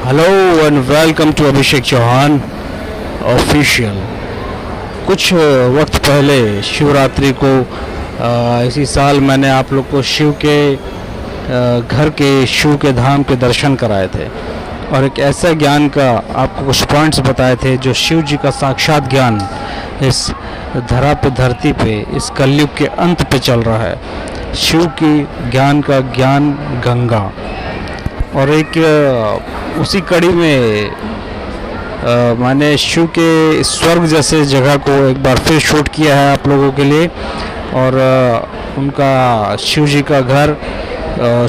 Hello and welcome to Abhishek Chauhan official. कुछ वक्त पहले शिवरात्रि को इसी साल मैंने आप लोग को शिव के घर के शिव के धाम के दर्शन कराए थे और एक ऐसा ज्ञान का आपको कुछ पॉइंट्स बताए थे जो शिव जी का साक्षात ज्ञान इस धरती पे इस कलयुग के अंत पे चल रहा है। शिव की ज्ञान का ज्ञान गंगा और एक उसी कड़ी में मैंने शिव के स्वर्ग जैसे जगह को एक बार फिर शूट किया है आप लोगों के लिए और उनका शिव जी का घर,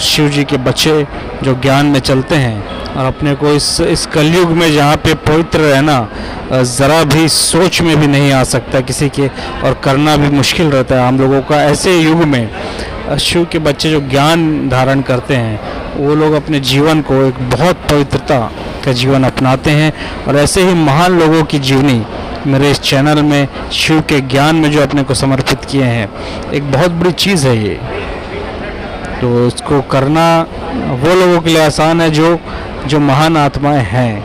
शिव जी के बच्चे जो ज्ञान में चलते हैं और अपने को इस कलयुग में जहाँ पे पवित्र रहना ज़रा भी सोच में भी नहीं आ सकता किसी के और करना भी मुश्किल रहता है हम लोगों का। ऐसे युग में शिव के बच्चे जो ज्ञान धारण करते हैं वो लोग अपने जीवन को एक बहुत पवित्रता का जीवन अपनाते हैं और ऐसे ही महान लोगों की जीवनी मेरे इस चैनल में शिव के ज्ञान में जो अपने को समर्पित किए हैं एक बहुत बड़ी चीज़ है ये। तो इसको करना वो लोगों के लिए आसान है जो महान आत्माएं हैं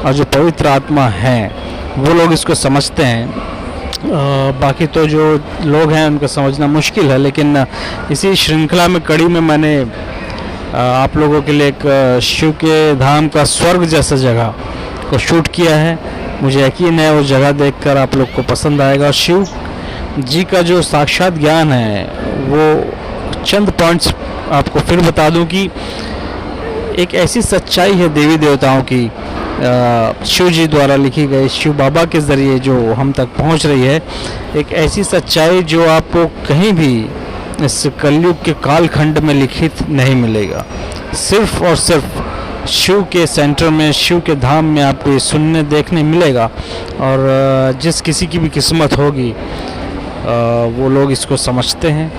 और जो पवित्र आत्मा हैं वो लोग इसको समझते हैं। बाकी तो जो लोग हैं उनको समझना मुश्किल है, लेकिन इसी श्रृंखला में कड़ी में मैंने आप लोगों के लिए एक शिव के धाम का स्वर्ग जैसा जगह को शूट किया है। मुझे यकीन है वो जगह देखकर आप लोग को पसंद आएगा। और शिव जी का जो साक्षात ज्ञान है वो चंद पॉइंट्स आपको फिर बता दूं कि एक ऐसी सच्चाई है देवी देवताओं की शिव जी द्वारा लिखी गई, शिव बाबा के ज़रिए जो हम तक पहुंच रही है, एक ऐसी सच्चाई जो आपको कहीं भी इस कलयुग के कालखंड में लिखित नहीं मिलेगा। सिर्फ और सिर्फ शिव के सेंटर में, शिव के धाम में आपको ये सुनने देखने मिलेगा। और जिस किसी की भी किस्मत होगी वो लोग इसको समझते हैं,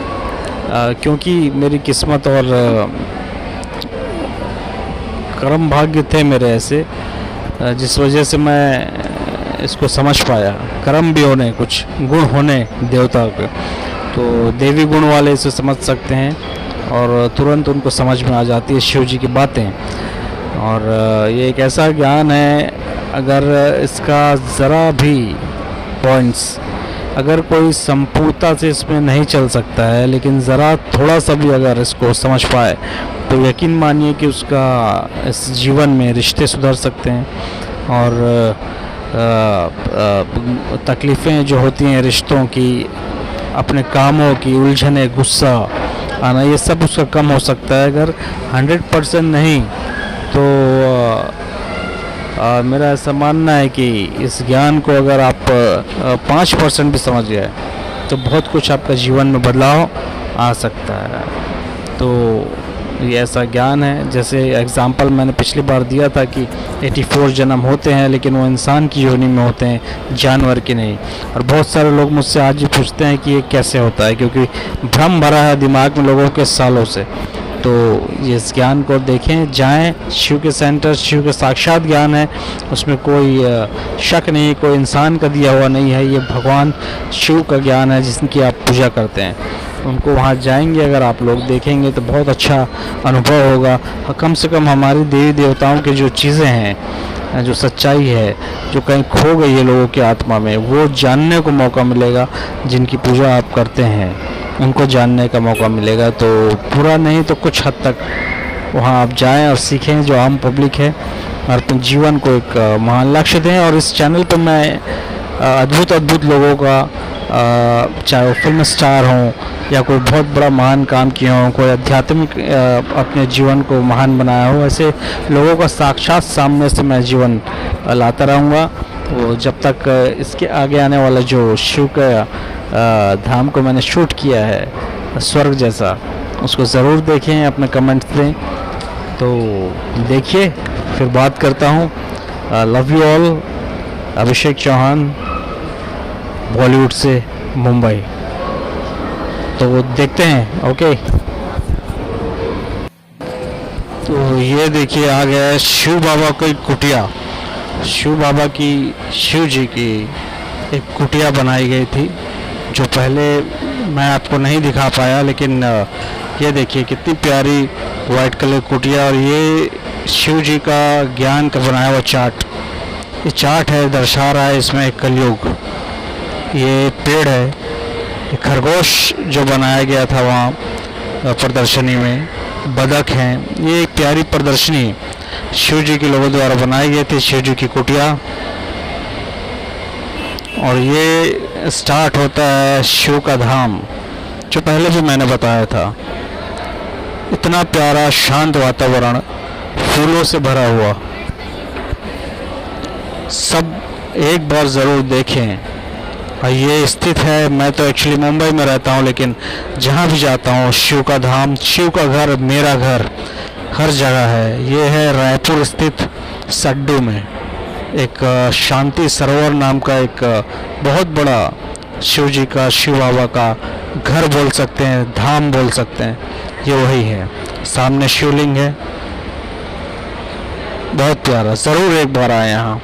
क्योंकि मेरी किस्मत और कर्म भाग्य थे मेरे ऐसे, जिस वजह से मैं इसको समझ पाया। कर्म भी होने, कुछ गुण होने देवता के, तो देवी गुण वाले इसे समझ सकते हैं और तुरंत उनको समझ में आ जाती है शिव जी की बातें। और ये एक ऐसा ज्ञान है, अगर इसका ज़रा भी पॉइंट्स, अगर कोई संपूर्णता से इसमें नहीं चल सकता है, लेकिन ज़रा थोड़ा सा भी अगर इसको समझ पाए तो यकीन मानिए कि उसका इस जीवन में रिश्ते सुधर सकते हैं और तकलीफ़ें जो होती हैं रिश्तों की, अपने कामों की उलझने, गुस्सा आना, ये सब उसका कम हो सकता है। अगर 100% नहीं तो मेरा ऐसा मानना है कि इस ज्ञान को अगर आप 5% भी समझ गए तो बहुत कुछ आपका जीवन में बदलाव आ सकता है। तो ये ऐसा ज्ञान है, जैसे एग्जाम्पल मैंने पिछली बार दिया था कि 84 जन्म होते हैं, लेकिन वो इंसान की योनि में होते हैं, जानवर की नहीं। और बहुत सारे लोग मुझसे आज भी पूछते हैं कि ये कैसे होता है, क्योंकि भ्रम भरा है दिमाग में लोगों के सालों से। तो इस ज्ञान को देखें, जाएं, शिव के सेंटर, शिव के साक्षात ज्ञान है, उसमें कोई शक नहीं, कोई इंसान का दिया हुआ नहीं है, ये भगवान शिव का ज्ञान है जिसकी आप पूजा करते हैं। उनको वहाँ जाएंगे अगर आप लोग देखेंगे तो बहुत अच्छा अनुभव होगा। कम से कम हमारी देवी देवताओं की जो चीज़ें हैं, जो सच्चाई है, जो कहीं खो गई है लोगों की आत्मा में, वो जानने को मौका मिलेगा। जिनकी पूजा आप करते हैं उनको जानने का मौका मिलेगा। तो पूरा नहीं तो कुछ हद तक वहाँ आप जाएं और सीखें जो आम पब्लिक है, और अपने जीवन को एक महान लक्ष्य दें। और इस चैनल पर मैं अद्भुत लोगों का, चाहे वो फिल्म स्टार हों या कोई बहुत बड़ा महान काम किया हो, कोई आध्यात्मिक अपने जीवन को महान बनाया हो, ऐसे लोगों का साक्षात सामने से मैं जीवन लाता रहूँगा। वो जब तक इसके आगे आने वाला जो शिव का धाम को मैंने शूट किया है स्वर्ग जैसा, उसको ज़रूर देखें, अपने कमेंट्स दें। तो देखिए, फिर बात करता हूँ। Love you all. Abhishek Chauhan, Bollywood से मुंबई। तो देखते हैं। ओके, तो ये देखिए आ गया है शिव बाबा की कुटिया। शिव बाबा की, शिव जी की एक कुटिया बनाई गई थी जो पहले मैं आपको नहीं दिखा पाया, लेकिन ये देखिए कितनी प्यारी वाइट कलर कुटिया। और ये शिव जी का ज्ञान का बनाया हुआ चार्ट, ये चार्ट है, दर्शा रहा है इसमें एक कलयुग। ये पेड़ है, ये खरगोश जो बनाया गया था वहाँ प्रदर्शनी में, बदक हैं। ये एक प्यारी प्रदर्शनी शिव जी के लोगों द्वारा बनाई गई थी, शिव जी की कुटिया। और ये स्टार्ट होता है शिव का धाम, जो पहले भी मैंने बताया था। इतना प्यारा शांत वातावरण, फूलों से भरा हुआ, सब एक बार ज़रूर देखें। और ये स्थित है, मैं तो एक्चुअली मुंबई में रहता हूँ, लेकिन जहाँ भी जाता हूँ शिव का धाम, शिव का घर, मेरा घर हर जगह है। ये है रायपुर स्थित सड्डू में एक शांति सरोवर नाम का एक बहुत बड़ा शिव जी का, शिव बाबा का घर बोल सकते हैं, धाम बोल सकते हैं। ये वही है, सामने शिवलिंग है, बहुत प्यारा। ज़रूर एक बार आए यहाँ।